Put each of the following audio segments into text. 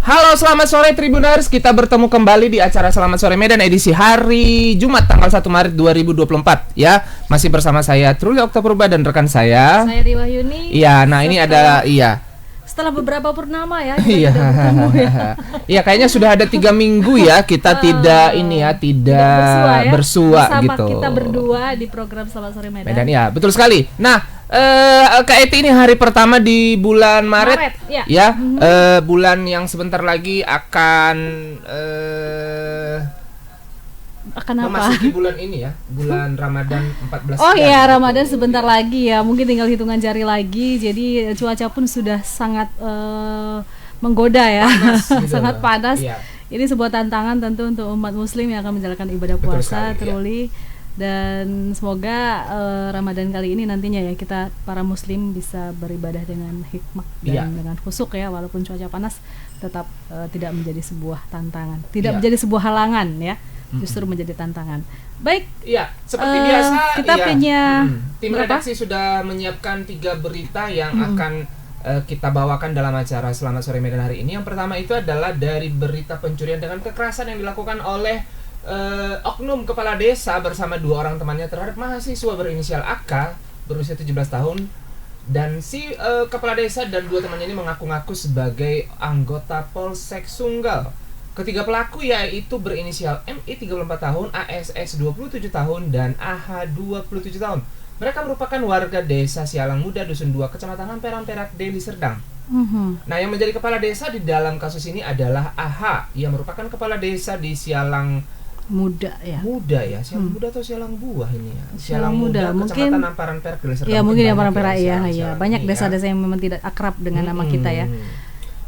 Halo, selamat sore Tribuners. Kita bertemu kembali di acara Selamat Sore Medan edisi hari Jumat tanggal 1 Maret 2024 ya. Masih bersama saya Truli Oktapurba dan rekan saya Riwahyuni. Iya, nah ini ada setelah beberapa purnama ya. Iya. Iya, kayaknya sudah ada 3 minggu ya kita tidak bersua bersama gitu. Kita berdua di program Selamat Sore Medan. Medan ya, betul sekali. Nah, Kak Eti, ini hari pertama di bulan Maret ya. Bulan yang sebentar lagi akan memasuki bulan ini ya, bulan Ramadan 14. Oh iya, Ramadan sebentar lagi ya, mungkin tinggal hitungan jari lagi. Jadi cuaca pun sudah sangat menggoda ya, panas, gitu sangat panas. Iya. Ini sebuah tantangan tentu untuk umat Muslim yang akan menjalankan ibadah puasa, Truli. Ya. Dan semoga Ramadan kali ini nantinya ya kita para Muslim bisa beribadah dengan hikmah dan dengan khusyuk ya, walaupun cuaca panas tetap tidak menjadi sebuah tantangan, tidak menjadi sebuah halangan ya, justru menjadi tantangan. Baik. Iya, seperti biasa kita punya tim redaksi sudah menyiapkan 3 berita yang akan kita bawakan dalam acara Selamat Sore Medan hari ini. Yang pertama itu adalah dari berita pencurian dengan kekerasan yang dilakukan oleh oknum kepala desa bersama 2 orang temannya terhadap mahasiswa berinisial AK berusia 17 tahun. Dan si kepala desa dan 2 temannya ini mengaku-ngaku sebagai anggota Polsek Sunggal. Ketiga pelaku yaitu berinisial MI 34 tahun, ASS 27 tahun, dan AH 27 tahun. Mereka merupakan warga desa Sialang Muda, Dusun 2, Kecamatan Ampera, Perak, Deli Serdang. Nah, yang menjadi kepala desa di dalam kasus ini adalah AH, yang merupakan kepala desa di Sialang Muda ya. Sialang Muda atau Sialang Buah ini ya? Sialang Muda, Kecamatan Amparan Perak, Deli Serdang. Ya, mungkin Amparan Perak ya. Banyak desa-desa yang memang tidak akrab dengan nama kita ya.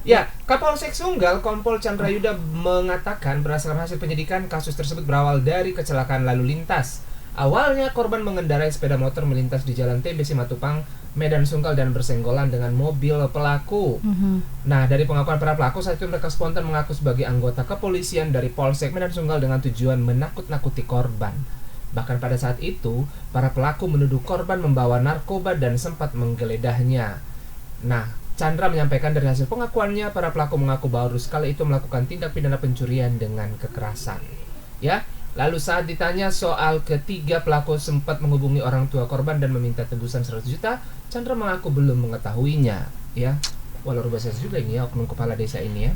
Ya, Kapolsek Sunggal Kompol Chandra Yuda mengatakan berdasarkan hasil penyidikan kasus tersebut berawal dari kecelakaan lalu lintas. Awalnya korban mengendarai sepeda motor melintas di Jalan TBC Matupang, Medan Sunggal dan bersenggolan dengan mobil pelaku. Nah, dari pengakuan para pelaku saat itu mereka spontan mengaku sebagai anggota kepolisian dari Polsek Medan Sunggal dengan tujuan menakut-nakuti korban. Bahkan pada saat itu, para pelaku menuduh korban membawa narkoba dan sempat menggeledahnya. Nah, Chandra menyampaikan dari hasil pengakuannya, para pelaku mengaku baru sekali itu melakukan tindak pidana pencurian dengan kekerasan. Ya, lalu saat ditanya soal ketiga pelaku sempat menghubungi orang tua korban dan meminta tebusan 100 juta, Chandra mengaku belum mengetahuinya. Ya, walau rubah juga ini ya, oknum kepala desa ini ya.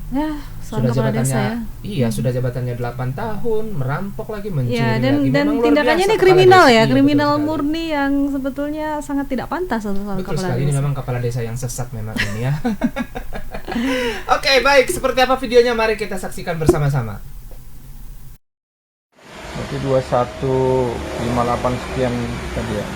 Sudah jabatannya, sudah jabatannya 8 tahun, merampok lagi, mencuri dan lagi. Dan tindakannya ini kriminal ya, kriminal murni yang sebetulnya sangat tidak pantas untuk seorang betul kepala sekali, desa. ini memang kepala desa yang sesat memang ini ya. Oke, baik, seperti apa videonya mari kita saksikan bersama-sama. Berarti 2158 sekian tadi ya.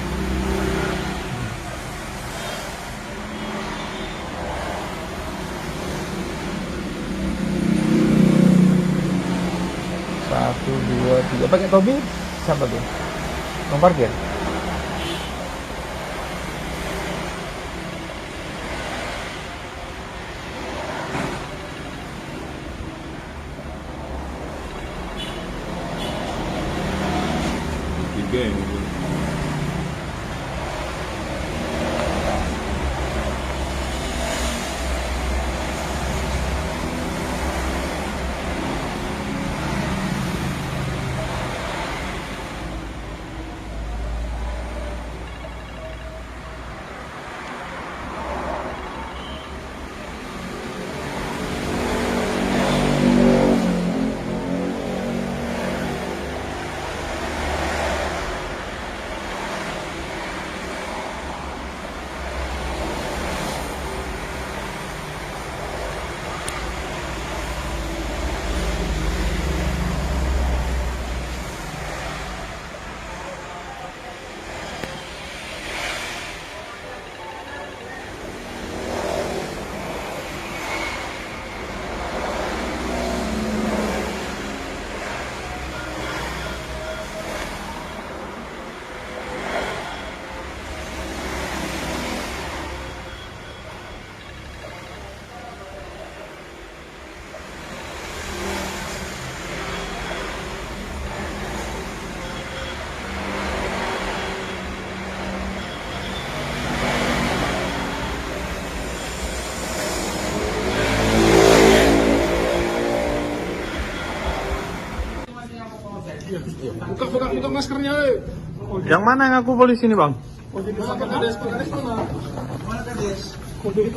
Satu, dua, tiga. Pakai topi? Siapa tuh? Mau parkir? Tiga yang maskernya. Yang mana yang aku polisi ini, Bang?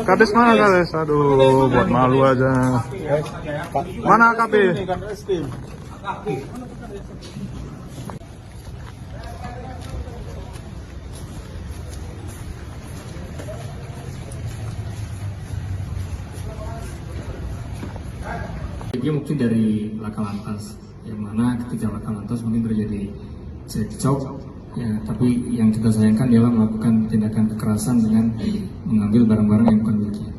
Kades mana kades? Aduh, buat malu aja. Mana AKP? Jadi mungkin dari laka lantas, yang mana ketika laka lantas mungkin terjadi cekcok, ya, tapi yang kita sayangkan adalah melakukan tindakan kekerasan dengan mengambil barang-barang yang bukan miliknya.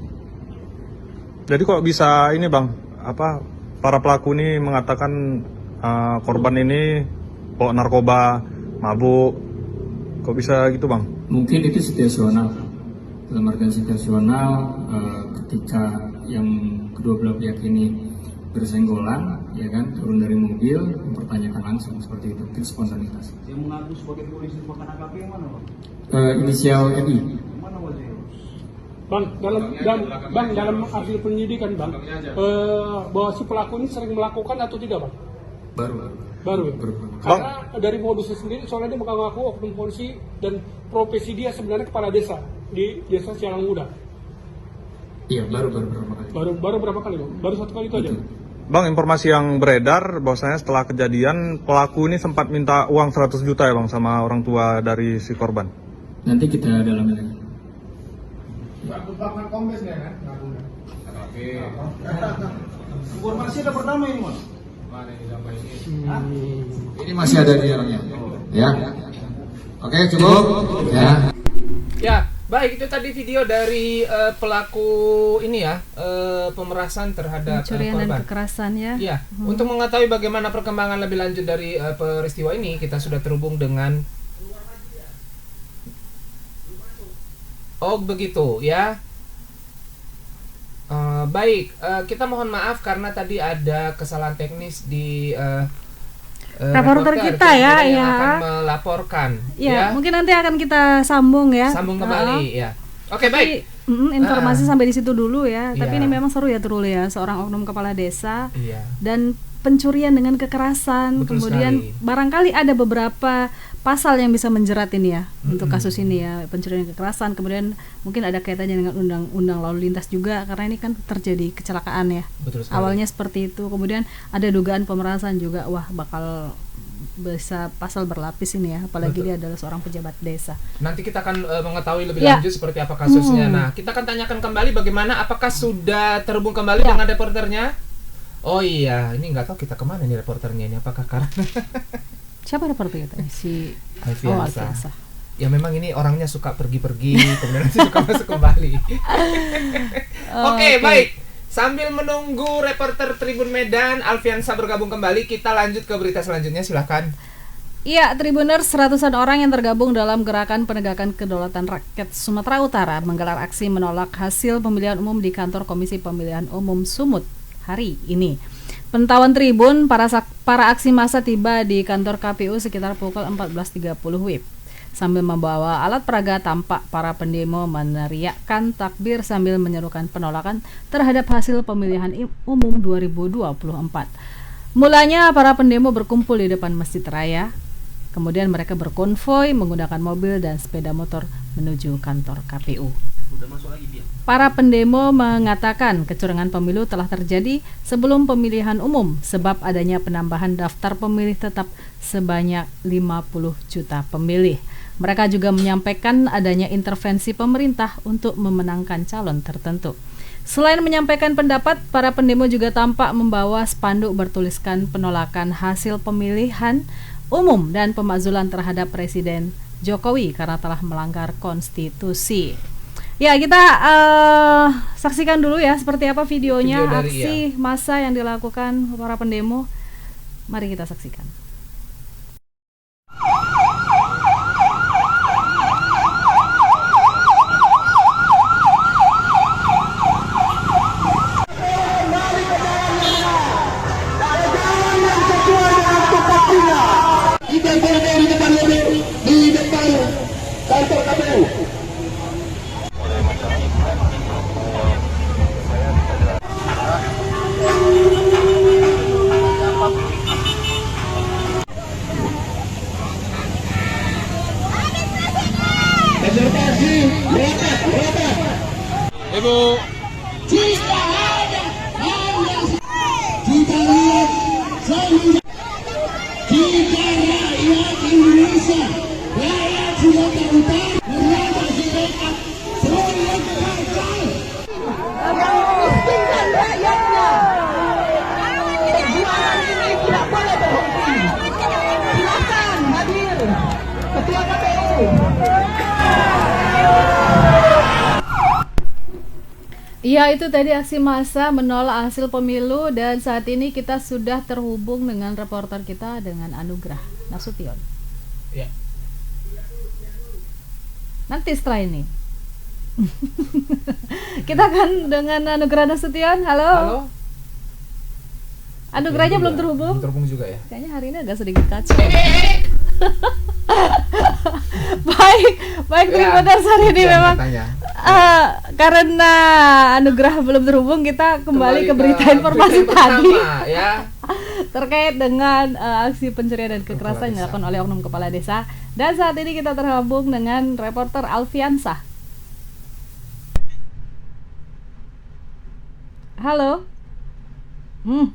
Jadi kok bisa ini, Bang? Apa para pelaku ini mengatakan korban ini bawa narkoba, mabuk? Kok bisa gitu, Bang? Mungkin itu situasional. Dalam artian situasional, ketika yang kedua belah pihak ini bersenggolan, ya kan, turun dari mobil, mempertanyakan langsung seperti itu, mungkin spontanitas. Yang mengaku sebagai polisi bukan AKP yang mana, Bang? Inisial MI. Mana wajah? Bang, dalam hasil penyidikan, Bang, bahwa si pelaku ini sering melakukan atau tidak, Bang? Baru ya? Karena dari modusnya sendiri, soalnya dia mengaku oknum polisi dan profesi dia sebenarnya kepala desa di desa Sialang Muda. Iya, baru berapa kali. Baru berapa kali, Bang? Baru satu kali itu aja. Bang, informasi yang beredar bahwasanya setelah kejadian pelaku ini sempat minta uang 100 juta ya, Bang, sama orang tua dari si korban. Nanti kita dalami lagi. Informasi ada pertama ini, Mas. Ini masih ada di orangnya. Ya. Oke, cukup. Ya. Ya, baik, itu tadi video dari pelaku ini ya, pemerasan terhadap pencurian korban. dan kekerasan ya. Ya, untuk mengetahui bagaimana perkembangan lebih lanjut dari peristiwa ini, kita sudah terhubung dengan begitu ya. Baik, kita mohon maaf karena tadi ada kesalahan teknis di reporter kita ya, yang ya. akan melaporkan. Ya, mungkin nanti akan kita sambung ya. Sambung kembali ya. Oke, baik. Informasi sampai di situ dulu ya. Iya. Tapi ini memang seru ya Trul ya, seorang oknum kepala desa Iya. dan pencurian dengan kekerasan. Betul Kemudian sekali. barangkali ada beberapa pasal yang bisa menjerat ini ya untuk kasus ini ya, pencurian kekerasan. Kemudian mungkin ada kaitannya dengan undang-undang lalu lintas juga karena ini kan terjadi kecelakaan ya. Betul sekali. Awalnya seperti itu. Kemudian ada dugaan pemerasan juga. Wah, bakal bisa pasal berlapis ini ya, apalagi dia adalah seorang pejabat desa. Nanti kita akan mengetahui lebih Ya. lanjut seperti apa kasusnya. Nah, kita akan tanyakan kembali bagaimana, apakah sudah terhubung kembali Ya. dengan reporternya? Oh iya, ini nggak tahu kita kemana nih reporternya ini. Apakah karena Siapa reporter kita? Si Alfiansa. Alfiansa. Ya memang ini orangnya suka pergi-pergi, kemudian nanti suka masuk kembali. Oke, baik. Sambil menunggu reporter Tribun Medan Alfiansa bergabung kembali, kita lanjut ke berita selanjutnya, silahkan. Iya, Tribuners, ratusan orang yang tergabung dalam gerakan penegakan kedaulatan rakyat Sumatera Utara menggelar aksi menolak hasil pemilihan umum di kantor Komisi Pemilihan Umum Sumut hari ini. Pantauan Tribun, para aksi massa tiba di kantor KPU sekitar pukul 14.30 WIB. Sambil membawa alat peraga, tampak para pendemo meneriakkan takbir sambil menyerukan penolakan terhadap hasil pemilihan umum 2024. Mulanya para pendemo berkumpul di depan Masjid Raya, kemudian mereka berkonvoi menggunakan mobil dan sepeda motor menuju kantor KPU. Para pendemo mengatakan kecurangan pemilu telah terjadi sebelum pemilihan umum sebab adanya penambahan daftar pemilih tetap sebanyak 50 juta pemilih. Mereka juga menyampaikan adanya intervensi pemerintah untuk memenangkan calon tertentu. Selain menyampaikan pendapat, para pendemo juga tampak membawa spanduk bertuliskan penolakan hasil pemilihan umum dan pemakzulan terhadap Presiden Jokowi karena telah melanggar konstitusi. Ya, kita saksikan dulu ya seperti apa videonya aksi massa yang dilakukan para pendemo. Mari kita saksikan. Di depan kantor KPU. Ibu. Jika ada hal yang kita lihat sehingga jika rakyat Indonesia, rakyat Sumatera Utara, merasa sedekat sulit gagal. Memiskinkan rakyatnya. Perjuangan ini tidak boleh berhenti. Silakan hadir Ketua KPU. Iya, itu tadi aksi massa menolak hasil pemilu, dan saat ini kita sudah terhubung dengan reporter kita, dengan Anugrah Nasution. Ya. Nanti setelah ini kita akan dengan Anugrah Nasution. Halo. Halo. Anugrahnya belum terhubung. Belum terhubung juga ya. Kayaknya hari ini agak sedikit kacau. baik Tribuners, hari ini memang karena Anugrah belum terhubung, kita kembali ke berita informasi tadi ya, terkait dengan aksi pencurian dan kekerasan yang dilakukan oleh oknum kepala desa. Dan saat ini kita terhubung dengan reporter Alfiansah. Halo.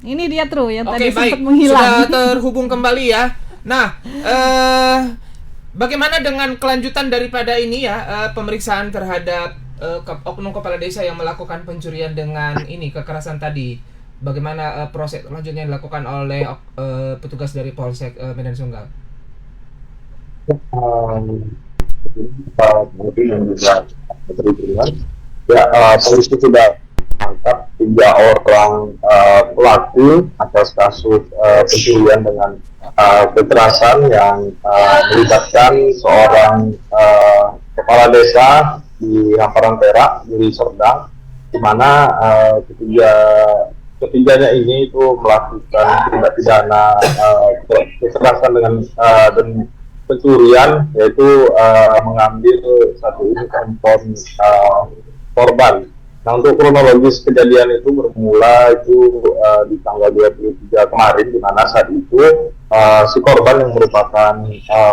Ini dia Tru yang tadi sempat menghilang. Sudah terhubung kembali ya. Nah, bagaimana dengan kelanjutan daripada ini ya, pemeriksaan terhadap oknum kepala desa yang melakukan pencurian dengan ini kekerasan tadi? Bagaimana proses selanjutnya dilakukan oleh petugas dari Polsek Medan Sunggal? Mungkin yang juga berhubungan ya, polisi sudah menangkap 3 orang pelaku atas kasus pencurian dengan kekerasan yang melibatkan seorang kepala desa di Hamparan Perak, Deli Serdang, di mana ketiganya ini itu melakukan tindak pidana kekerasan dengan dan pencurian, yaitu mengambil satu unit handphone korban. Nah, untuk kronologis kejadian itu bermula itu di tanggal 23 kemarin, di mana saat itu si korban yang merupakan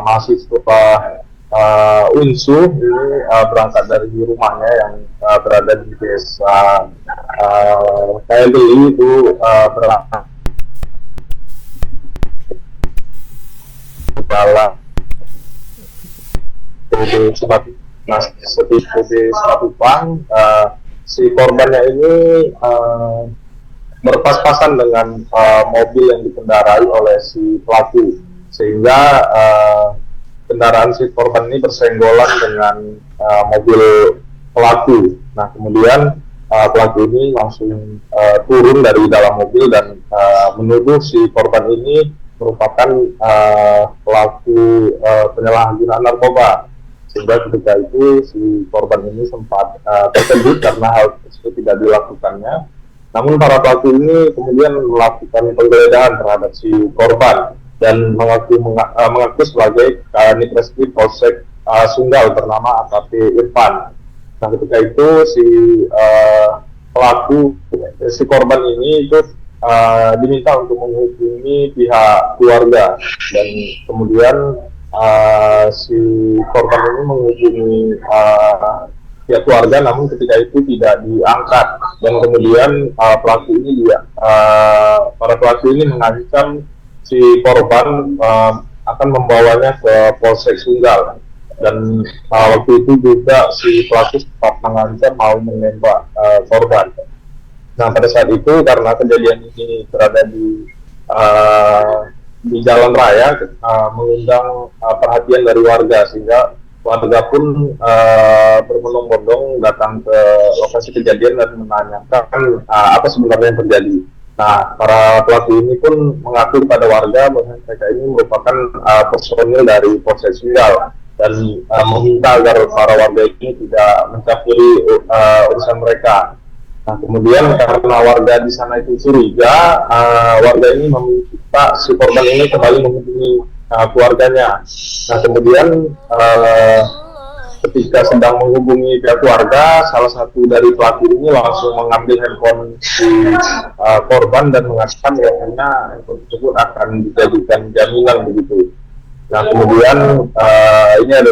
mahasiswa UNSU ini berangkat dari rumahnya yang berada di desa Kailili, itu berangkat dalam Sematupang. Si korbannya ini berpas-pasan dengan mobil yang dikendarai oleh si pelaku, sehingga kendaraan si korban ini bersenggolan dengan mobil pelaku. Nah, kemudian pelaku ini langsung turun dari dalam mobil dan menuduh si korban ini merupakan pelaku penyalahgunaan narkoba. Sehingga ketika itu si korban ini sempat terkejut karena hal tersebut tidak dilakukannya. Namun para pelaku ini kemudian melakukan penggeledahan terhadap si korban dan mengaku sebagai Kanit Reskrim Polsek Sunggal bernama AKP Irfan. Nah, ketika itu si pelaku, si korban ini itu diminta untuk menghubungi pihak keluarga, dan kemudian si korban ini menghubungi pihak keluarga, namun ketika itu tidak diangkat, dan kemudian para pelaku ini mengancam si korban akan membawanya ke Polsek Sunggal, dan waktu itu juga si pelaku sempat mengancam mau menembak korban. Nah, pada saat itu karena kejadian ini berada di jalan raya, mengundang perhatian dari warga, sehingga warga pun berbondong-bondong datang ke lokasi kejadian dan menanyakan apa sebenarnya yang terjadi. Nah, para pelaku ini pun mengaku kepada warga bahwa mereka ini merupakan personil dari Polsek Sunggal dan meminta agar para warga ini tidak mencampuri urusan mereka. Nah, kemudian karena warga di sana itu curiga, warga ini meminta si korban ini kembali menghubungi keluarganya. Nah, kemudian ketika sedang menghubungi pihak keluarga, salah satu dari pelaku ini langsung mengambil handphone si korban dan mengatakan bahwa handphone tersebut akan dijadikan jaminan begitu. Nah, kemudian ini ada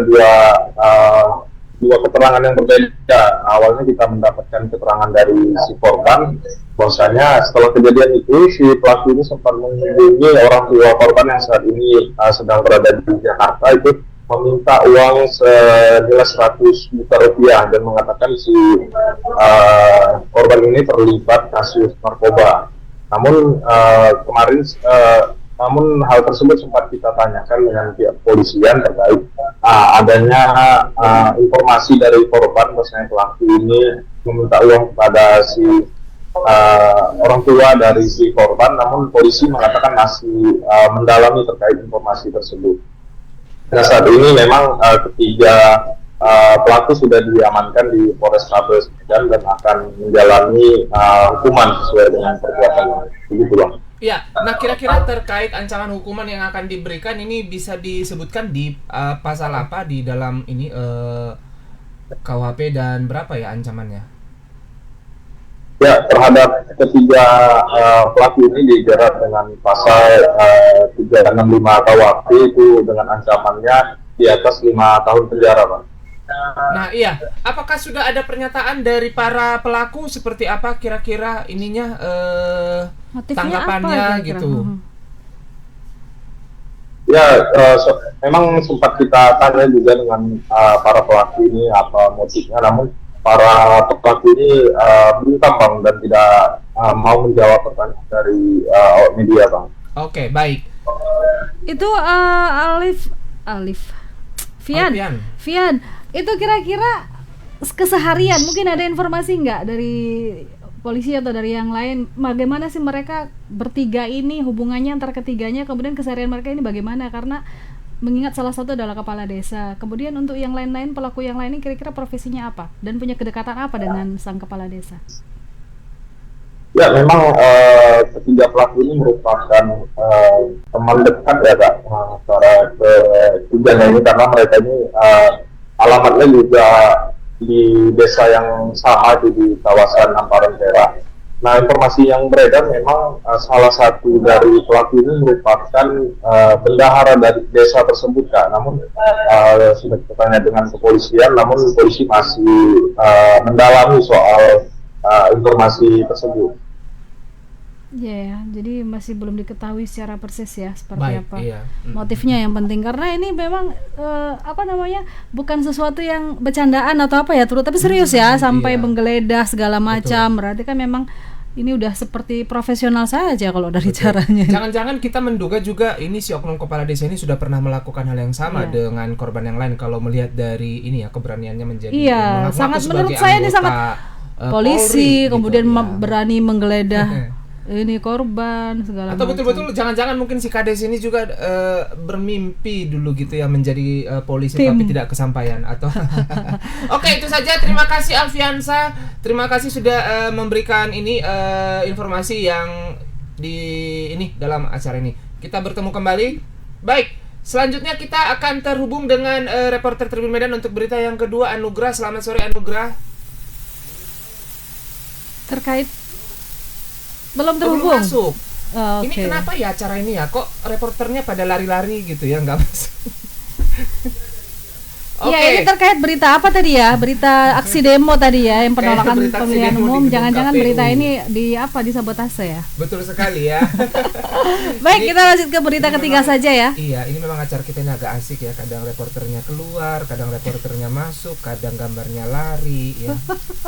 dua keterangan yang berbeda. Awalnya kita mendapatkan keterangan dari si korban, bahwasanya setelah kejadian itu si pelaku ini sempat menghubungi orang tua korban yang saat ini sedang berada di Jakarta, itu meminta uang senilai 100 juta rupiah dan mengatakan si korban ini terlibat kasus narkoba. Namun namun hal tersebut sempat kita tanyakan dengan pihak kepolisian terkait adanya informasi dari korban bahwasanya pelaku ini meminta uang kepada si orang tua dari si korban, namun polisi mengatakan masih mendalami terkait informasi tersebut. Nah, saat ini memang ketiga pelaku sudah diamankan di Polrestabes Medan dan akan menjalani hukuman sesuai dengan perbuatannya. Begitu, Bang. Ya, nah kira-kira terkait ancaman hukuman yang akan diberikan ini bisa disebutkan di pasal apa di dalam ini KUHP dan berapa ya ancamannya? Ya, terhadap ketiga pelaku ini dijerat dengan pasal 365 KUHP itu dengan ancamannya di atas 5 tahun penjara, Pak. Nah iya, apakah sudah ada pernyataan dari para pelaku seperti apa kira-kira ininya tanggapannya apa, gitu? Ya, memang sempat kita tanya juga dengan para pelaku ini apa motifnya, namun para pelaku ini bungkam, Bang, dan tidak mau menjawab pertanyaan dari media, Bang. Oke, baik. Itu Fian, itu kira-kira keseharian mungkin ada informasi nggak dari polisi atau dari yang lain bagaimana sih mereka bertiga ini hubungannya antar ketiganya, kemudian keseharian mereka ini bagaimana, karena mengingat salah satu adalah kepala desa, kemudian untuk yang lain-lain pelaku yang lain ini kira-kira profesinya apa dan punya kedekatan apa dengan sang kepala desa? Ya, memang ketiga pelaku ini merupakan teman dekat ya, Kak, antara ketiganya ini, karena mereka ini alamatnya juga di desa yang sama di kawasan Amparan Perak. Nah, informasi yang beredar memang salah satu dari pelaku ini merupakan bendahara dari desa tersebut, Kak. Namun sudah bertanya dengan kepolisian, namun polisi masih mendalami soal informasi tersebut. Ya, jadi masih belum diketahui secara persis ya seperti Baik, apa iya. motifnya yang penting, karena ini memang bukan sesuatu yang bercandaan atau apa ya, tapi serius ya sampai menggeledah segala macam. Berarti kan memang ini udah seperti profesional saja kalau dari caranya. Jangan-jangan kita menduga juga ini si oknum kepala desa ini sudah pernah melakukan hal yang sama dengan korban yang lain kalau melihat dari ini ya keberaniannya menjadi sangat menurut saya ini sangat polisi Polri, kemudian gitu, berani menggeledah ini korban segala atau betul-betul jangan-jangan mungkin si Kades ini juga bermimpi dulu gitu ya menjadi polisi tapi tidak kesampaian atau Oke, itu saja. Terima kasih Alfiansa, terima kasih sudah memberikan ini informasi yang di ini dalam acara ini. Kita bertemu kembali. Baik, selanjutnya kita akan terhubung dengan reporter Tribun Medan untuk berita yang kedua, Anugrah. Selamat sore, Anugrah. Terkait belum terhubung. Belum masuk. Okay. Ini kenapa ya acara ini ya? Kok reporternya pada lari-lari gitu ya, nggak masuk? Ya, ini terkait berita apa tadi ya? Berita aksi demo tadi ya, yang penolakan pemilihan umum. Jangan-jangan berita ini disabotase ya? Betul sekali ya. Baik, kita lanjut ke berita ketiga saja ya. Iya, ini memang acara kita ini agak asik ya. Kadang reporternya keluar, kadang reporternya masuk, kadang gambarnya lari ya.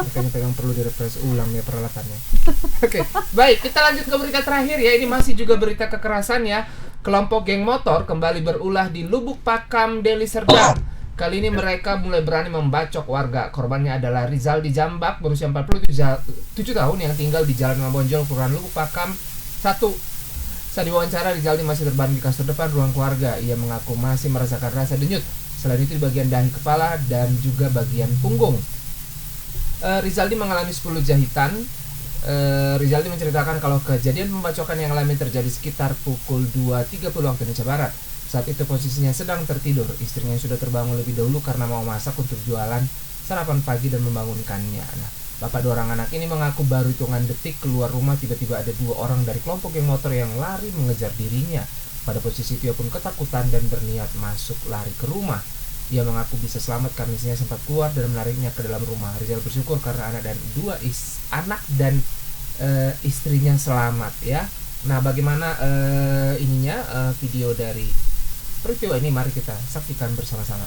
Makanya memang perlu direfresh ulang ya peralatannya. Oke, baik, kita lanjut ke berita terakhir ya. Ini masih juga berita kekerasan ya. Kelompok geng motor kembali berulah di Lubuk Pakam, Deli Serdang. Kali ini mereka mulai berani membacok warga. Korbannya adalah Rizal di Jambak, berusia 47 tahun yang tinggal di Jalan Mabonjol, Kelurahan Lubuk Pakam 1. Saat diwawancara, Rizal masih terbaring di kasur depan ruang keluarga. Ia mengaku masih merasakan rasa denyut. Selain itu di bagian dahi kepala dan juga bagian punggung. Rizaldi mengalami 10 jahitan. Rizaldi menceritakan kalau kejadian pembacokan yang alami terjadi sekitar pukul 2.30 waktu Indonesia Barat. Saat itu posisinya sedang tertidur. Istrinya sudah terbangun lebih dahulu karena mau masak untuk jualan sarapan pagi dan membangunkannya. Nah, bapak dua orang anak ini mengaku baru hitungan detik keluar rumah tiba-tiba ada 2 orang dari kelompok geng motor yang lari mengejar dirinya. Pada posisi itu ia pun ketakutan dan berniat masuk lari ke rumah. Ia mengaku bisa selamat karena istrinya sempat keluar dan menariknya ke dalam rumah. Rizal bersyukur karena anak dan istrinya selamat ya. Nah, bagaimana video dari peristiwa ini, mari kita saksikan bersama-sama.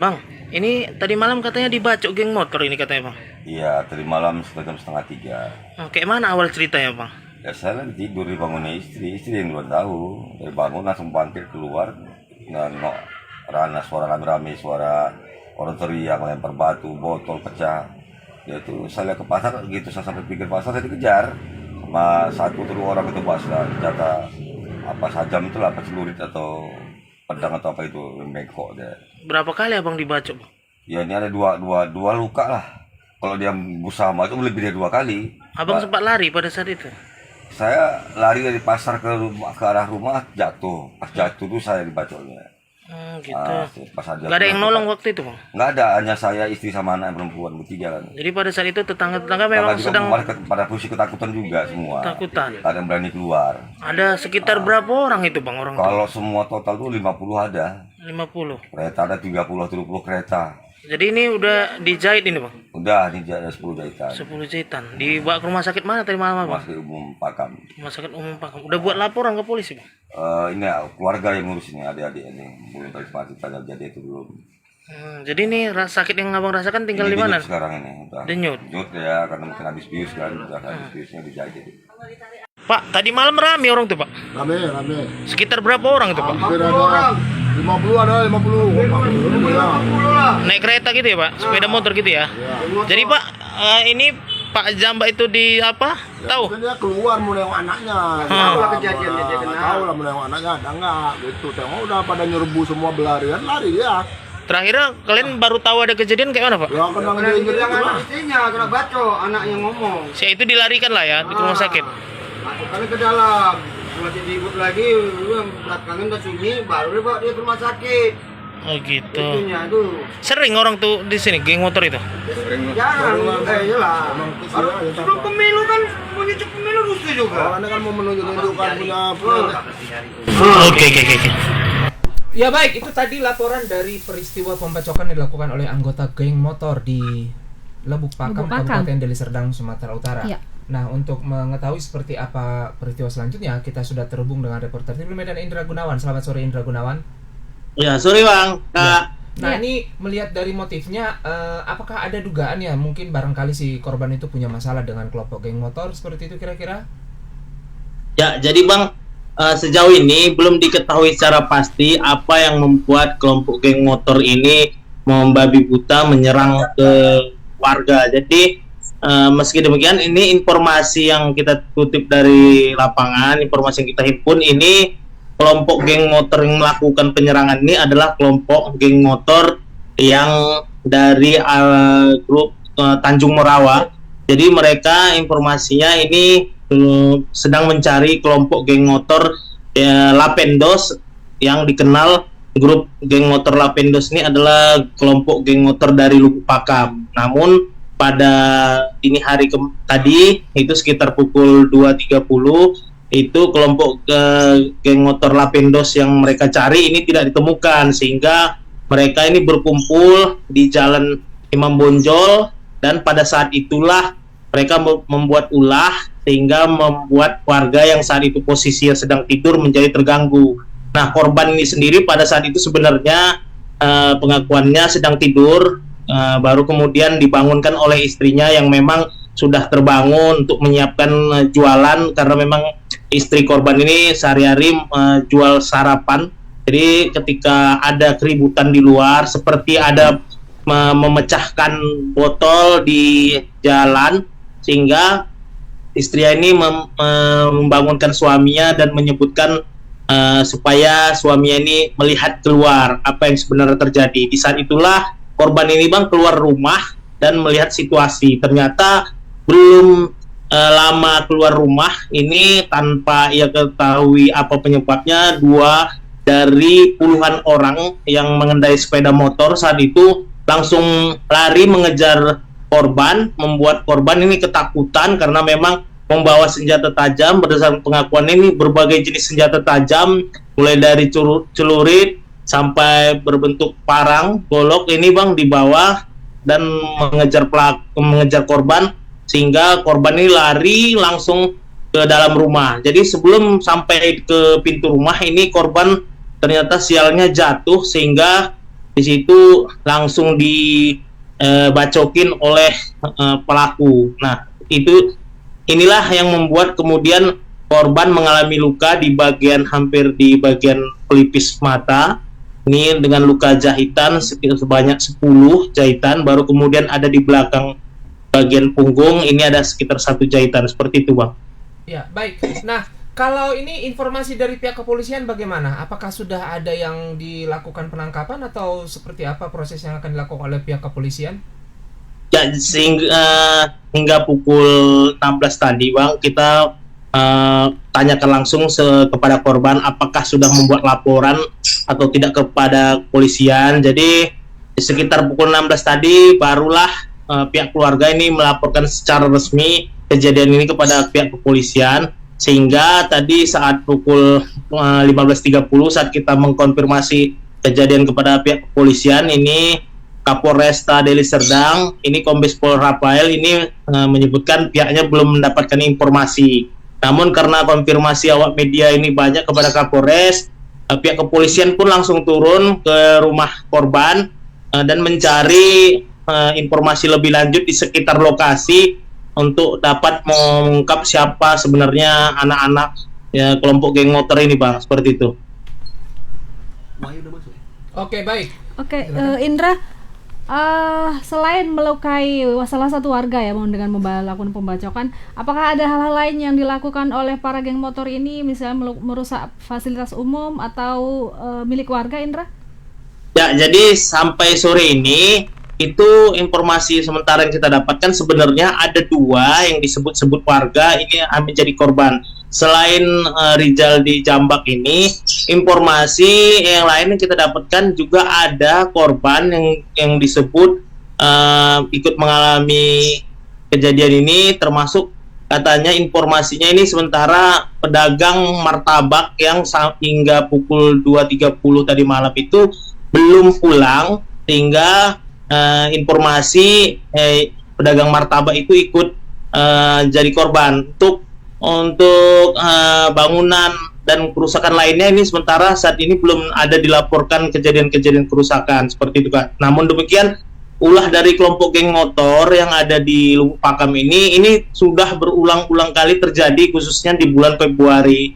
Bang, ini tadi malam katanya dibacok geng motor ini katanya bang. Iya, tadi malam sekitar jam 2:30. Kayak mana awal ceritanya bang? Ya saya lagi tidur, dibangunnya istri yang 2 tahun. Dari bangun langsung bantir keluar, rana suara rame-rame, suara orang teriak, lempar batu, botol pecah. Ya itu saya lihat ke pasar gitu, saya sampai pikir pasar saya dikejar sama 1-2 orang itu bawa senjata apa sajam itulah, apa celurit atau pedang atau apa itu, bengkok dia. Berapa kali abang dibacok bang? Ya ini ada dua luka lah. Kalau dia berusaha maju lebih dari 2 kali. Abang sempat lari pada saat itu? Saya lari dari pasar ke arah rumah, jatuh. Pas jatuh tuh saya dibacoknya. Gitu. Pas Gak ada yang nolong waktu itu bang? Nggak ada, hanya saya, istri sama anak perempuan bertiga kan. Jadi pada saat itu tetangga-tetangga memang sedang pada posisi ketakutan juga semua. Takutan. Ada yang berani keluar. Ada sekitar berapa orang itu bang orang? Kalau semua total tuh 50 ada. 50. Kereta ada 30-30 kereta. Jadi ini udah dijahit ini bang? Udah, ini ada 10 jahitan. 10 jahitan. Dibawa ke rumah sakit mana tadi malam bang? Rumah sakit umum Pakam. Rumah sakit umum Pakam. Udah buat laporan ke polisi bang? Ini keluarga yang ngurus ini, adik-adik ini. Belum terima tanya jadi itu belum. Jadi ini sakit yang abang rasakan tinggal di mana? Sekarang ini. Denyut. Denyut ya, karena mungkin habis bius kan. Habis biusnya dijahit. Pak, tadi malam rame orang tuh pak? Rame. Sekitar berapa orang itu pak? Hampir ada 50 lah. Naik kereta gitu ya pak? Sepeda motor gitu ya? Jadi pak, ini Pak Jamba itu di apa? Tahu? Dia keluar mau nengok anaknya. Tahu lah kejadiannya dia kena. Tahu lah mau nengok anaknya, ada nggak? Gitu. Tengok udah pada nyerbu semua berlarian, lari ya. Terakhirnya kalian baru tahu ada kejadian kayak mana pak? Ya kena bilang anak istrinya, kena bacok, anaknya ngomong. Si itu dilarikan lah ya di rumah sakit. Masukkan ke dalam. Masih diikut lagi, belakangan ke sini, baru dibawa dia ke rumah sakit. Oh gitu. Itunya tuh. Sering orang tuh di sini geng motor itu? Jarang, iyalah. Sebelum pemilu kan, menuju pemilu rusuh juga. Karena kan mau menunjukkan punya. Oke. Ya baik, itu tadi laporan dari peristiwa pembacokan yang dilakukan oleh anggota geng motor di Lubuk Pakam, Kabupaten Deli Serdang, Sumatera Utara. Ya. Nah, untuk mengetahui seperti apa peristiwa selanjutnya, kita sudah terhubung dengan reporter TV Medan Indra Gunawan. Selamat sore Indra Gunawan. Ya, sore Bang. Ya. Nah, ini melihat dari motifnya, apakah ada dugaan ya mungkin barangkali si korban itu punya masalah dengan kelompok geng motor seperti itu kira-kira? Ya, jadi Bang, sejauh ini belum diketahui secara pasti apa yang membuat kelompok geng motor ini membabi buta menyerang ke warga. Jadi meski demikian, ini informasi yang kita kutip dari lapangan, informasi yang kita himpun ini kelompok geng motor yang melakukan penyerangan ini adalah kelompok geng motor yang dari grup Tanjung Merawa. Jadi mereka informasinya ini sedang mencari kelompok geng motor Lapendos yang dikenal grup geng motor Lapendos ini adalah kelompok geng motor dari Lubuk Pakam. Namun pada dini hari tadi itu sekitar pukul 2.30 itu kelompok geng motor Lapendos yang mereka cari ini tidak ditemukan, sehingga mereka ini berkumpul di Jalan Imam Bonjol, dan pada saat itulah mereka membuat ulah sehingga membuat warga yang saat itu posisinya sedang tidur menjadi terganggu. Nah, korban ini sendiri pada saat itu sebenarnya pengakuannya sedang tidur, baru kemudian dibangunkan oleh istrinya yang memang sudah terbangun untuk menyiapkan jualan, karena memang istri korban ini sehari-hari jual sarapan. Jadi ketika ada keributan di luar, seperti ada memecahkan botol di jalan, sehingga istri ini membangunkan suaminya dan menyebutkan supaya suaminya ini melihat keluar apa yang sebenarnya terjadi. Di saat itulah korban ini Bang keluar rumah dan melihat situasi. Ternyata belum lama keluar rumah ini, tanpa ia ketahui apa penyebabnya, 2 dari puluhan orang yang mengendarai sepeda motor saat itu langsung lari mengejar korban, membuat korban ini ketakutan karena memang membawa senjata tajam. Berdasarkan pengakuan ini, berbagai jenis senjata tajam, mulai dari celurit sampai berbentuk parang, golok ini Bang dibawa dan mengejar korban, sehingga korban ini lari langsung ke dalam rumah. Jadi sebelum sampai ke pintu rumah ini, korban ternyata sialnya jatuh, sehingga di situ langsung dibacokin oleh pelaku. Nah, inilah yang membuat kemudian korban mengalami luka di bagian, hampir di bagian pelipis mata. Ini dengan luka jahitan sebanyak 10 jahitan, baru kemudian ada di belakang bagian punggung ini ada sekitar 1 jahitan, seperti itu Bang. Ya, baik. Nah, kalau ini informasi dari pihak kepolisian bagaimana? Apakah sudah ada yang dilakukan penangkapan atau seperti apa proses yang akan dilakukan oleh pihak kepolisian? Ya, hingga pukul 16 tadi Bang, kita tanyakan langsung kepada korban apakah sudah membuat laporan atau tidak kepada kepolisian. Jadi sekitar pukul 16 tadi barulah pihak keluarga ini melaporkan secara resmi kejadian ini kepada pihak kepolisian. Sehingga tadi saat pukul 15.30 saat kita mengkonfirmasi kejadian kepada pihak kepolisian, ini Kapolresta Deli Serdang, ini Kombes Pol Rafael ini menyebutkan pihaknya belum mendapatkan informasi. Namun karena konfirmasi awak media ini banyak kepada Kapolres, pihak kepolisian pun langsung turun ke rumah korban dan mencari informasi lebih lanjut di sekitar lokasi untuk dapat mengungkap siapa sebenarnya anak-anak ya kelompok geng motor ini Bang, seperti itu. Oke, baik. Oke, Indra, selain melukai salah satu warga ya dengan melakukan pembacokan, apakah ada hal-hal lain yang dilakukan oleh para geng motor ini, misalnya merusak fasilitas umum atau milik warga, Indra? Ya, jadi sampai sore ini itu informasi sementara yang kita dapatkan, sebenarnya ada 2 yang disebut-sebut warga ini menjadi korban. Selain Rizal di Jambak ini, informasi yang lain yang kita dapatkan juga ada korban yang disebut ikut mengalami kejadian ini, termasuk katanya informasinya ini sementara pedagang martabak yang hingga pukul 2.30 tadi malam itu belum pulang, sehingga informasi pedagang martabak itu ikut jadi korban. Untuk bangunan dan kerusakan lainnya ini sementara saat ini belum ada dilaporkan kejadian-kejadian kerusakan seperti itu Kak. Namun demikian, ulah dari kelompok geng motor yang ada di Lubuk Pakam ini sudah berulang-ulang kali terjadi, khususnya di bulan Februari.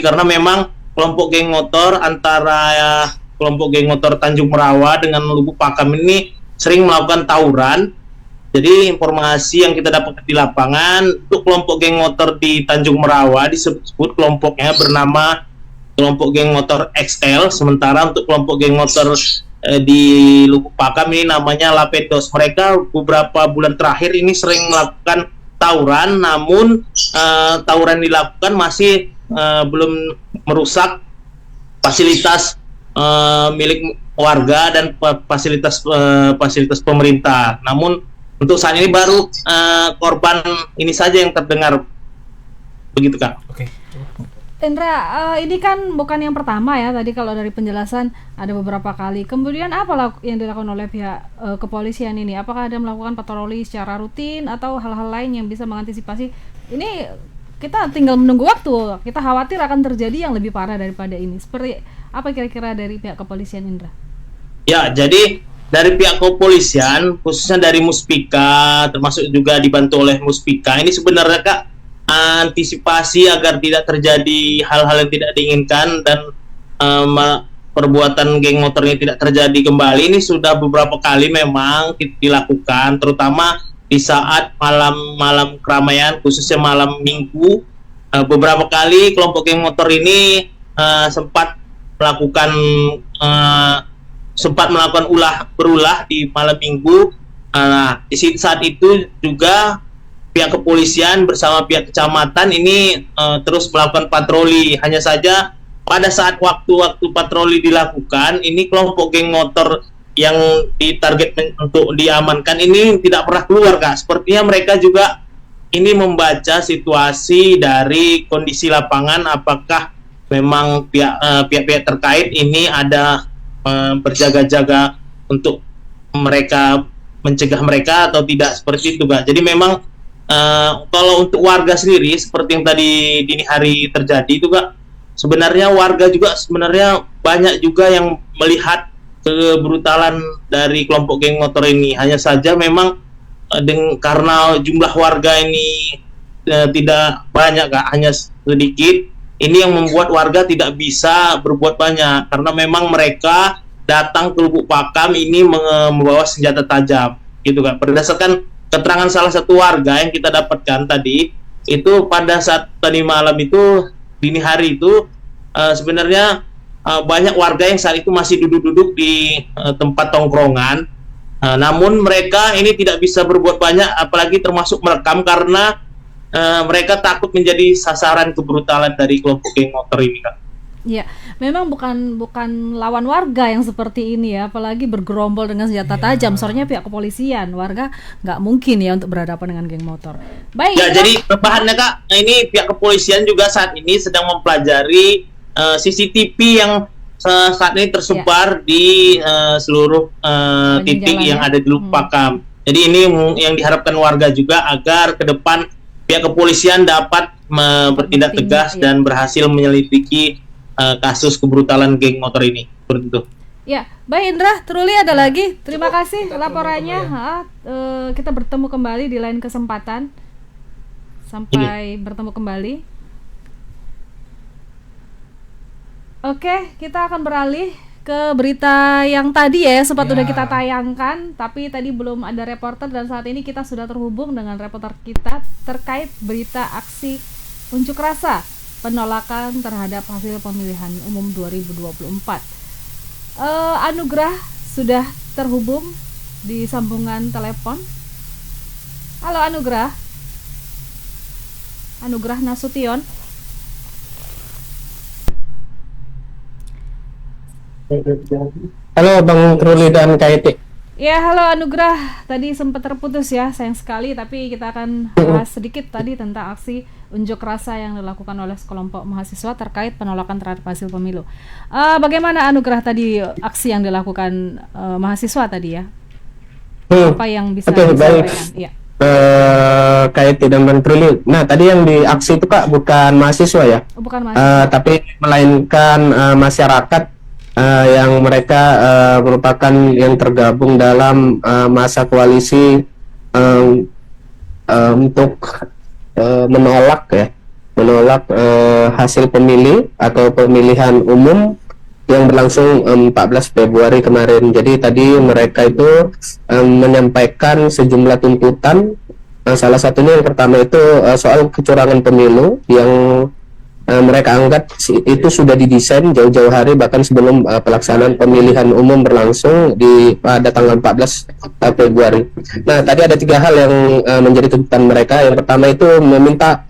Karena memang kelompok geng motor antara kelompok geng motor Tanjung Merawa dengan Lubuk Pakam ini sering melakukan tawuran. Jadi informasi yang kita dapat di lapangan, untuk kelompok geng motor di Tanjung Merawa disebut kelompoknya bernama kelompok geng motor XL, sementara untuk kelompok geng motor di Lubuk Pakam ini namanya Lapedos. Mereka beberapa bulan terakhir ini sering melakukan tawuran, namun tawuran dilakukan masih belum merusak fasilitas milik warga dan fasilitas pemerintah. Namun untuk saat ini baru korban ini saja yang terdengar, begitu Kak. Oke. Indra, ini kan bukan yang pertama ya, tadi kalau dari penjelasan ada beberapa kali. Kemudian apa yang dilakukan oleh pihak kepolisian ini? Apakah ada melakukan patroli secara rutin atau hal-hal lain yang bisa mengantisipasi? Ini kita tinggal menunggu waktu. Kita khawatir akan terjadi yang lebih parah daripada ini. Seperti apa kira-kira dari pihak kepolisian, Indra? Ya, jadi dari pihak kepolisian, khususnya dari Muspika, termasuk juga dibantu oleh Muspika, ini sebenarnya Kak, antisipasi agar tidak terjadi hal-hal yang tidak diinginkan dan perbuatan geng motor ini tidak terjadi kembali. Ini sudah beberapa kali memang dilakukan, terutama di saat malam keramaian, khususnya malam Minggu. Beberapa kali kelompok geng motor ini sempat melakukan berulah di malam Minggu. Di saat itu juga pihak kepolisian bersama pihak kecamatan ini terus melakukan patroli. Hanya saja pada saat waktu-waktu patroli dilakukan, ini kelompok geng motor yang ditarget untuk diamankan ini tidak pernah keluar, Kak. Sepertinya mereka juga ini membaca situasi dari kondisi lapangan, apakah memang pihak-pihak terkait ini ada berjaga-jaga untuk mereka mencegah mereka atau tidak, seperti itu, Kak. Jadi memang kalau untuk warga sendiri seperti yang tadi dini hari terjadi itu, Kak, sebenarnya warga juga sebenarnya banyak juga yang melihat kebrutalan dari kelompok geng motor ini. Hanya saja memang karena jumlah warga ini tidak banyak, Kak, hanya sedikit. Ini yang membuat warga tidak bisa berbuat banyak karena memang mereka datang ke Lubuk Pakam ini membawa senjata tajam, gitu, Kak. Berdasarkan keterangan salah satu warga yang kita dapatkan tadi, itu pada saat tadi malam itu dini hari itu sebenarnya banyak warga yang saat itu masih duduk-duduk di tempat tongkrongan. Namun mereka ini tidak bisa berbuat banyak, apalagi termasuk merekam karena mereka takut menjadi sasaran kebrutalan dari kelompok geng motor ini, Kak. Ya, memang bukan lawan warga yang seperti ini ya, apalagi bergerombol dengan senjata tajam. Soalnya pihak kepolisian, warga nggak mungkin ya untuk berhadapan dengan geng motor. Baik. Ya, jadi bahannya, Kak, ini pihak kepolisian juga saat ini sedang mempelajari CCTV yang saat ini tersebar di seluruh titik yang ada di Lubuk Pakam. Jadi ini yang diharapkan warga juga agar ke depan pihak kepolisian dapat bertindak tegas dan berhasil menyelidiki kasus kebrutalan geng motor ini. Seperti itu. Ya, baik Indra, Truli ada lagi. Terima kasih laporannya. Kita bertemu kembali di lain kesempatan. Sampai bertemu kembali. Oke, kita akan beralih ke berita yang tadi ya, sempat udah kita tayangkan, tapi tadi belum ada reporter dan saat ini kita sudah terhubung dengan reporter kita terkait berita aksi unjuk rasa penolakan terhadap hasil pemilihan umum 2024. Anugrah sudah terhubung di sambungan telepon. Halo Anugrah. Anugrah Nasution. Halo Bang Truli dan KIT. Ya, halo Anugrah. Tadi sempat terputus ya, sayang sekali. Tapi kita akan bahas sedikit tadi tentang aksi unjuk rasa yang dilakukan oleh sekelompok mahasiswa terkait penolakan terhadap hasil pemilu. Bagaimana Anugrah tadi aksi yang dilakukan mahasiswa tadi ya? Apa yang bisa disampaikan? Ya. KIT dan Bang Truli. Nah, tadi yang di aksi itu, Kak, bukan mahasiswa ya? Bukan mahasiswa. Tapi melainkan masyarakat yang mereka merupakan yang tergabung dalam masa koalisi untuk menolak hasil pemilih atau pemilihan umum yang berlangsung 14 Februari kemarin. Jadi tadi mereka itu menyampaikan sejumlah tuntutan. Salah satunya yang pertama itu soal kecurangan pemilu yang mereka anggap itu sudah didesain jauh-jauh hari bahkan sebelum pelaksanaan pemilihan umum berlangsung pada tanggal 14 Februari. Nah, tadi ada 3 hal yang menjadi tuntutan mereka. Yang pertama itu meminta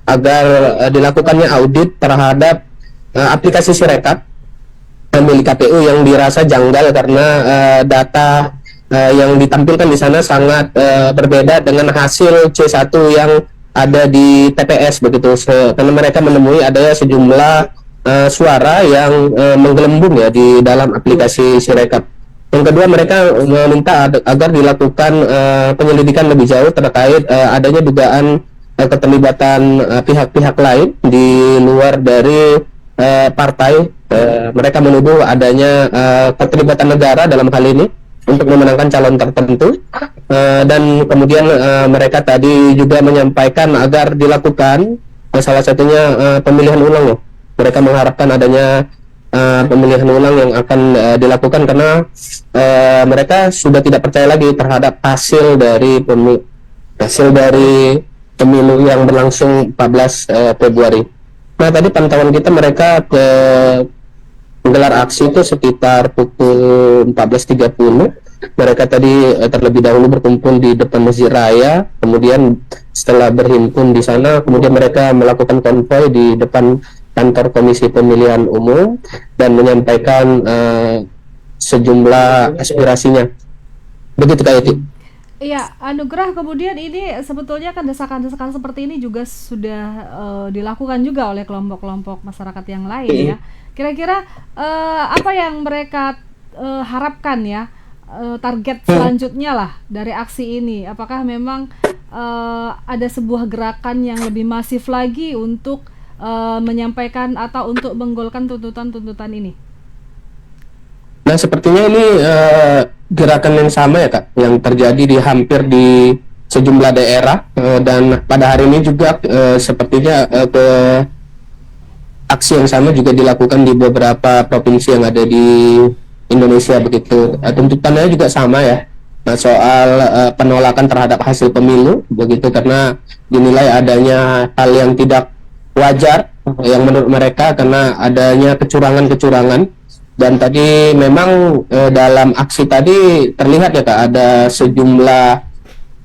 agar dilakukannya audit terhadap aplikasi Sirekap milik KPU yang dirasa janggal karena data yang ditampilkan di sana sangat berbeda dengan hasil C1 yang ada di TPS begitu, karena mereka menemui ada sejumlah suara yang menggelembung ya di dalam aplikasi Sirekap. Yang kedua, mereka meminta agar dilakukan penyelidikan lebih jauh terkait adanya dugaan keterlibatan pihak-pihak lain di luar dari partai. Mereka menuduh adanya keterlibatan negara dalam hal ini untuk memenangkan calon tertentu, dan kemudian mereka tadi juga menyampaikan agar dilakukan salah satunya pemilihan ulang. Mereka mengharapkan adanya pemilihan ulang yang akan dilakukan karena mereka sudah tidak percaya lagi terhadap hasil dari pemilu yang berlangsung 14 Februari. Nah, tadi pantauan kita mereka menggelar aksi itu sekitar pukul 14.30. Mereka tadi terlebih dahulu berkumpul di depan Masjid Raya, kemudian setelah berhimpun di sana, kemudian mereka melakukan konvoy di depan kantor Komisi Pemilihan Umum dan menyampaikan sejumlah aspirasinya. Begitu Kak Yeti. Iya, Anugrah, kemudian ini sebetulnya kan desakan-desakan seperti ini juga sudah dilakukan juga oleh kelompok-kelompok masyarakat yang lain ya. Kira-kira apa yang mereka harapkan ya, target selanjutnya lah dari aksi ini? Apakah memang ada sebuah gerakan yang lebih masif lagi untuk menyampaikan atau untuk menggolkan tuntutan-tuntutan ini? Nah, sepertinya ini gerakan yang sama ya Kak, yang terjadi di hampir di sejumlah daerah, dan pada hari ini juga sepertinya aksi yang sama juga dilakukan di beberapa provinsi yang ada di Indonesia begitu. Tuntutannya juga sama ya. Nah, soal penolakan terhadap hasil pemilu begitu, karena dinilai adanya hal yang tidak wajar yang menurut mereka karena adanya kecurangan-kecurangan. Dan tadi memang dalam aksi tadi terlihat ya Kak, ada sejumlah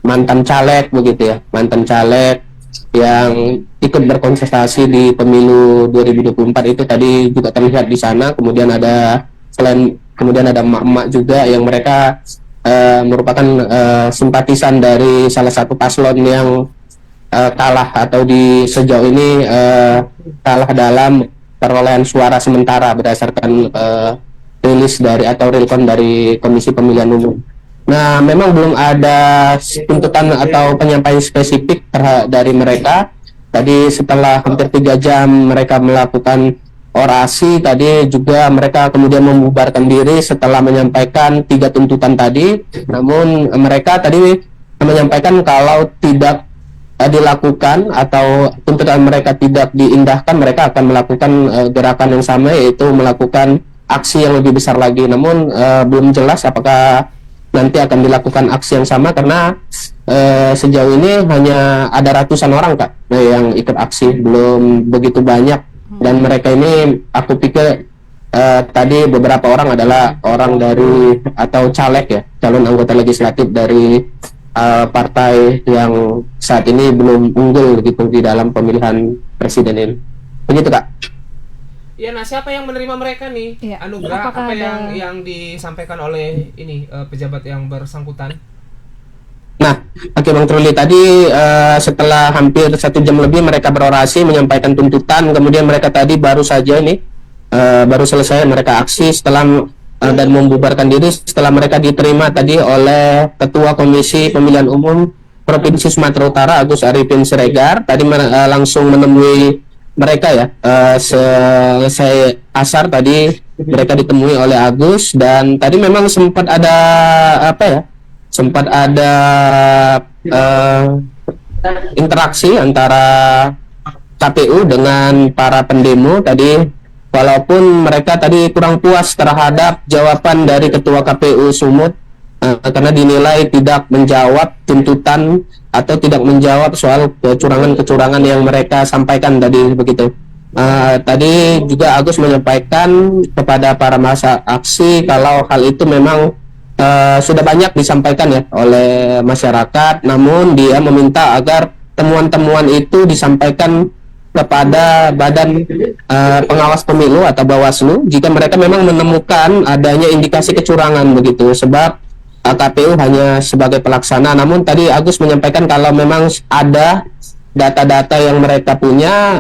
mantan caleg begitu ya, mantan caleg yang ikut berkontestasi di pemilu 2024 itu tadi juga terlihat di sana. Kemudian ada kemudian ada emak-emak juga yang mereka merupakan simpatisan dari salah satu paslon yang kalah atau di sejauh ini kalah dalam perolehan suara sementara berdasarkan rilis dari atau realcon dari Komisi Pemilihan Umum. Nah, memang belum ada tuntutan atau penyampaian spesifik dari mereka. Tadi setelah hampir 3 jam mereka melakukan orasi, tadi juga mereka kemudian membubarkan diri setelah menyampaikan 3 tuntutan tadi. Namun mereka tadi menyampaikan kalau tidak dilakukan atau tuntutan mereka tidak diindahkan, mereka akan melakukan gerakan yang sama, yaitu melakukan aksi yang lebih besar lagi. Namun belum jelas apakah nanti akan dilakukan aksi yang sama karena sejauh ini hanya ada ratusan orang Kak yang ikut aksi, belum begitu banyak. Dan mereka ini aku pikir tadi beberapa orang adalah orang dari atau caleg ya, calon anggota legislatif dari partai yang saat ini belum unggul gitu di dalam pemilihan presiden ini. Begitu Kak. Ya, nah siapa yang menerima mereka nih? Ya. Anugrah, apa yang disampaikan oleh ini pejabat yang bersangkutan? Nah, oke Bang Truli, tadi setelah hampir 1 jam lebih mereka berorasi menyampaikan tuntutan, kemudian mereka tadi baru saja ini baru selesai mereka aksi setelah dan membubarkan diri setelah mereka diterima tadi oleh Ketua Komisi Pemilihan Umum Provinsi Sumatera Utara Agus Arifin Siregar. Tadi langsung menemui mereka ya, selesai asar tadi mereka ditemui oleh Agus, dan tadi memang sempat ada sempat ada interaksi antara KPU dengan para pendemo tadi. Walaupun mereka tadi kurang puas terhadap jawaban dari Ketua KPU Sumut karena dinilai tidak menjawab tuntutan atau tidak menjawab soal kecurangan-kecurangan yang mereka sampaikan tadi begitu. Tadi juga Agus menyampaikan kepada para massa aksi kalau hal itu memang sudah banyak disampaikan ya oleh masyarakat, namun dia meminta agar temuan-temuan itu disampaikan kepada Badan Pengawas Pemilu atau Bawaslu jika mereka memang menemukan adanya indikasi kecurangan begitu, sebab KPU hanya sebagai pelaksana. Namun tadi Agus menyampaikan kalau memang ada data-data yang mereka punya,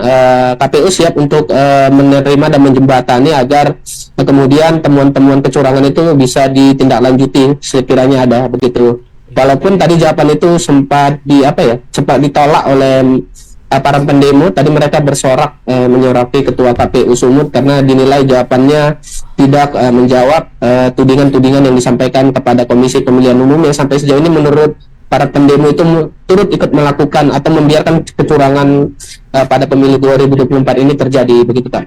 KPU siap untuk menerima dan menjembatani agar kemudian temuan-temuan kecurangan itu bisa ditindaklanjuti sekiranya ada begitu. Walaupun tadi jawaban itu sempat ditolak oleh para pendemo. Tadi mereka bersorak menyoraki ketua KPU Sumut karena dinilai jawabannya tidak menjawab tudingan-tudingan yang disampaikan kepada Komisi Pemilihan Umum yang sampai sejauh ini menurut para pendemo itu turut ikut melakukan atau membiarkan kecurangan pada pemilu 2024 ini terjadi, begitu kan?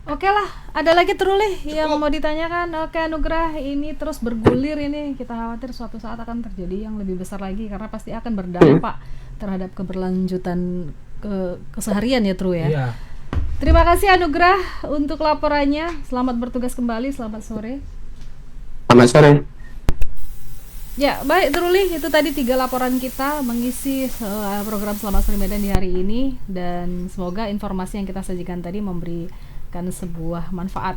Oke lah, ada lagi Truli yang mau ditanyakan? Oke Anugrah, ini terus bergulir ini, kita khawatir suatu saat akan terjadi yang lebih besar lagi karena pasti akan berdampak terhadap keberlanjutan keseharian ya Tru ya. Iya. Terima kasih Anugrah untuk laporannya. Selamat bertugas kembali, selamat sore. Selamat sore. Ya, baik Truli, itu tadi 3 laporan kita mengisi program Selamat Sore Medan di hari ini, dan semoga informasi yang kita sajikan tadi memberikan sebuah manfaat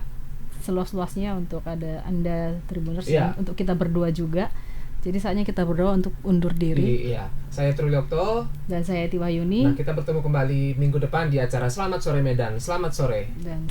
seluas-luasnya untuk Anda Tribuners dan untuk kita berdua juga. Jadi saatnya kita berdoa untuk undur diri. Iya, saya Truli Okto dan saya Eti Wahyuni. Nah, kita bertemu kembali minggu depan di acara Selamat Sore Medan. Selamat sore. Dan